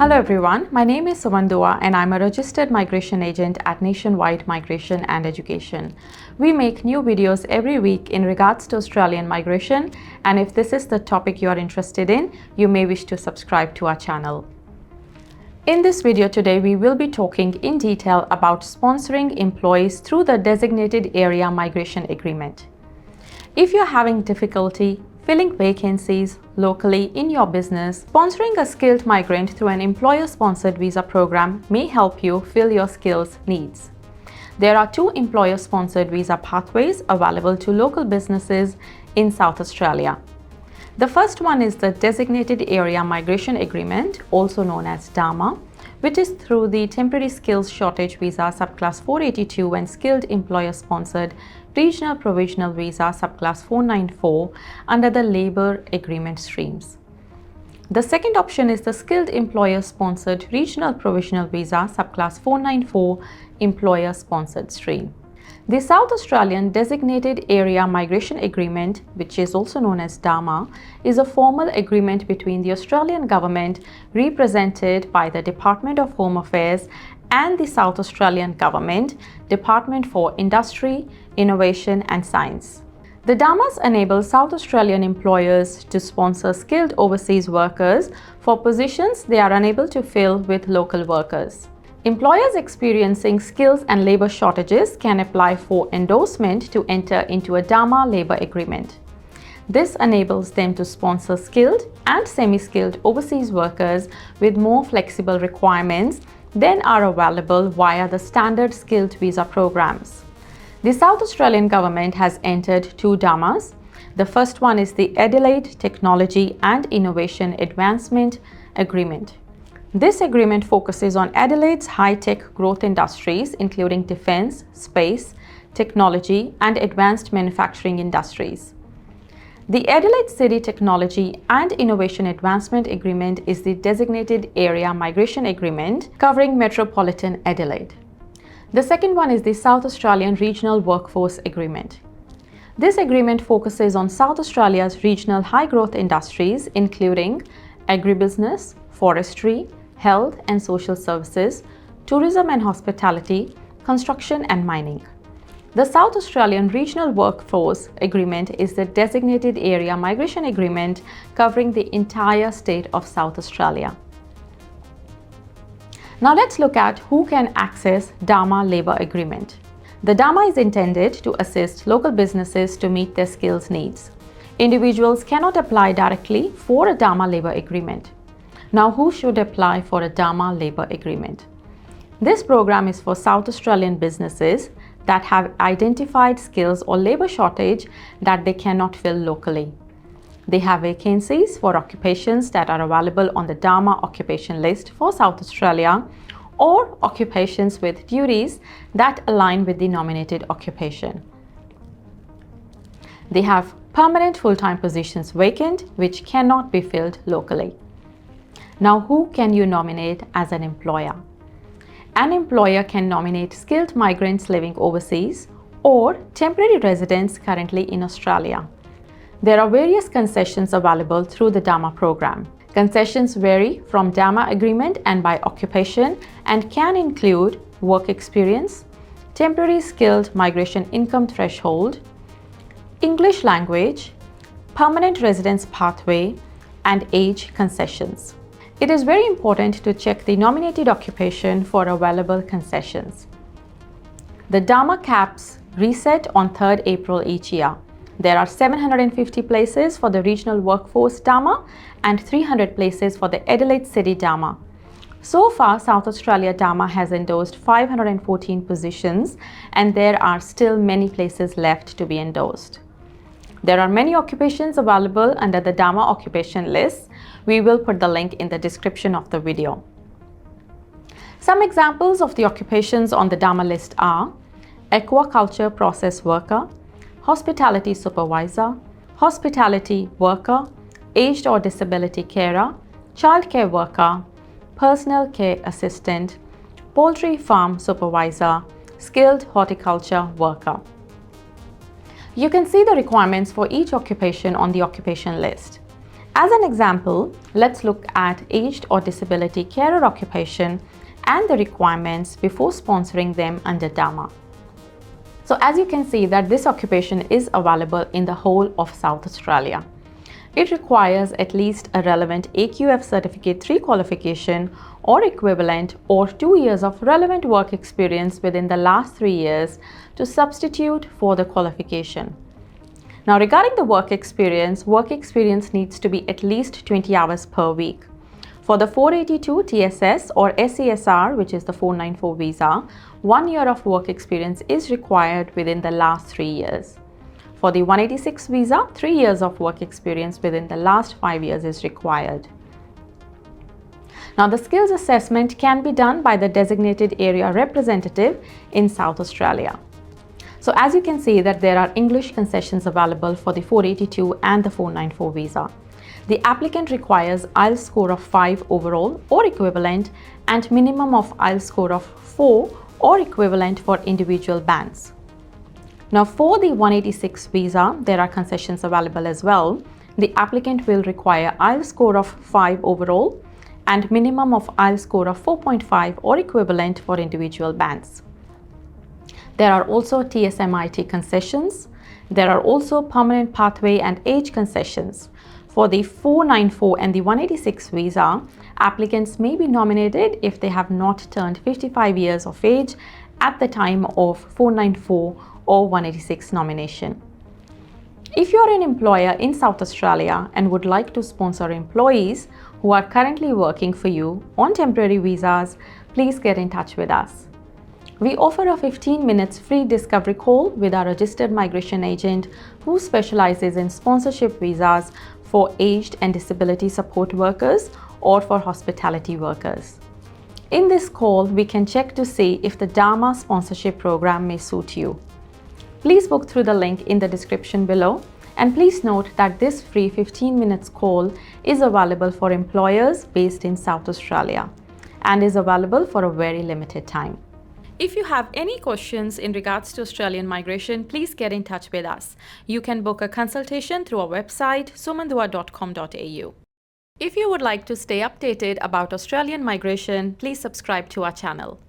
Hello everyone, my name is Suman Dua and I'm a registered migration agent at Nationwide Migration and Education. We make new videos every week in regards to Australian migration, and if this is the topic you are interested in, you may wish to subscribe to our channel. In this video today, we will be talking in detail about sponsoring employees through the Designated Area Migration Agreement. If you're having difficulty filling vacancies locally in your business, sponsoring a skilled migrant through an employer-sponsored visa program may help you fill your skills needs. There are two employer-sponsored visa pathways available to local businesses in South Australia. The first one is the Designated Area Migration Agreement, also known as DAMA, which is through the Temporary Skills Shortage Visa Subclass 482 and Skilled Employer-Sponsored Regional Provisional Visa Subclass 494 under the Labour Agreement streams. The second option is the Skilled Employer-Sponsored Regional Provisional Visa Subclass 494 Employer-Sponsored stream. The South Australian Designated Area Migration Agreement, which is also known as DAMA, is a formal agreement between the Australian Government, represented by the Department of Home Affairs, and the South Australian Government, Department for Industry, Innovation and Science. The DAMAs enable South Australian employers to sponsor skilled overseas workers for positions they are unable to fill with local workers. Employers experiencing skills and labour shortages can apply for endorsement to enter into a DAMA labour agreement. This enables them to sponsor skilled and semi-skilled overseas workers with more flexible requirements than are available via the standard skilled visa programs. The South Australian Government has entered two DAMAs. The first one is the Adelaide Technology and Innovation Advancement Agreement. This agreement focuses on Adelaide's high-tech growth industries, including defence, space, technology and advanced manufacturing industries. The Adelaide City Technology and Innovation Advancement Agreement is the Designated Area Migration Agreement covering metropolitan Adelaide. The second one is the South Australian Regional Workforce Agreement. This agreement focuses on South Australia's regional high-growth industries, including agribusiness, forestry, health and social services, tourism and hospitality, construction and mining. The South Australian Regional Workforce Agreement is the Designated Area Migration Agreement covering the entire state of South Australia. Now let's look at who can access DAMA Labour Agreement. The DAMA is intended to assist local businesses to meet their skills needs. Individuals cannot apply directly for a DAMA Labour Agreement. Now, who should apply for a DAMA Labour Agreement? This program is for South Australian businesses that have identified skills or labour shortage that they cannot fill locally. They have vacancies for occupations that are available on the DAMA occupation list for South Australia, or occupations with duties that align with the nominated occupation. They have permanent full-time positions vacant which cannot be filled locally. Now, who can you nominate as an employer? An employer can nominate skilled migrants living overseas or temporary residents currently in Australia. There are various concessions available through the DAMA program. Concessions vary from DAMA agreement and by occupation and can include work experience, temporary skilled migration income threshold, English language, permanent residence pathway, and age concessions. It is very important to check the nominated occupation for available concessions. The DAMA caps reset on 3rd April each year. There are 750 places for the Regional Workforce DAMA and 300 places for the Adelaide City DAMA. So far, South Australia DAMA has endorsed 514 positions, and there are still many places left to be endorsed. There are many occupations available under the DAMA occupation list. We will put the link in the description of the video. Some examples of the occupations on the DAMA list are aquaculture process worker, hospitality supervisor, hospitality worker, aged or disability carer, childcare worker, personal care assistant, poultry farm supervisor, skilled horticulture worker. You can see the requirements for each occupation on the occupation list. As an example, let's look at aged or disability carer occupation and the requirements before sponsoring them under DAMA. So as you can see that this occupation is available in the whole of South Australia. It requires at least a relevant AQF Certificate 3 qualification or equivalent or 2 years of relevant work experience within the last 3 years to substitute for the qualification. Now regarding the work experience needs to be at least 20 hours per week. For the 482 TSS or SESR, which is the 494 visa, 1 year of work experience is required within the last 3 years. For the 186 visa, 3 years of work experience within the last 5 years is required. Now the skills assessment can be done by the designated area representative in South Australia. So as you can see that there are English concessions available for the 482 and the 494 visa. The applicant requires IELTS score of 5 overall or equivalent and minimum of IELTS score of 4 or equivalent for individual bands. Now for the 186 visa, there are concessions available as well. The applicant will require IELTS score of 5 overall and minimum of IELTS score of 4.5 or equivalent for individual bands. There are also TSMIT concessions. There are also permanent pathway and age concessions. For the 494 and the 186 visa, applicants may be nominated if they have not turned 55 years of age at the time of 494 or 186 nomination. If you are an employer in South Australia and would like to sponsor employees who are currently working for you on temporary visas, please get in touch with us. We offer a 15 minutes free discovery call with our registered migration agent who specializes in sponsorship visas for aged and disability support workers or for hospitality workers. In this call, we can check to see if the DAMA sponsorship program may suit you. Please book through the link in the description below, and please note that this free 15 minutes call is available for employers based in South Australia and is available for a very limited time. If you have any questions in regards to Australian migration, please get in touch with us. You can book a consultation through our website sumandua.com.au. If you would like to stay updated about Australian migration, please subscribe to our channel.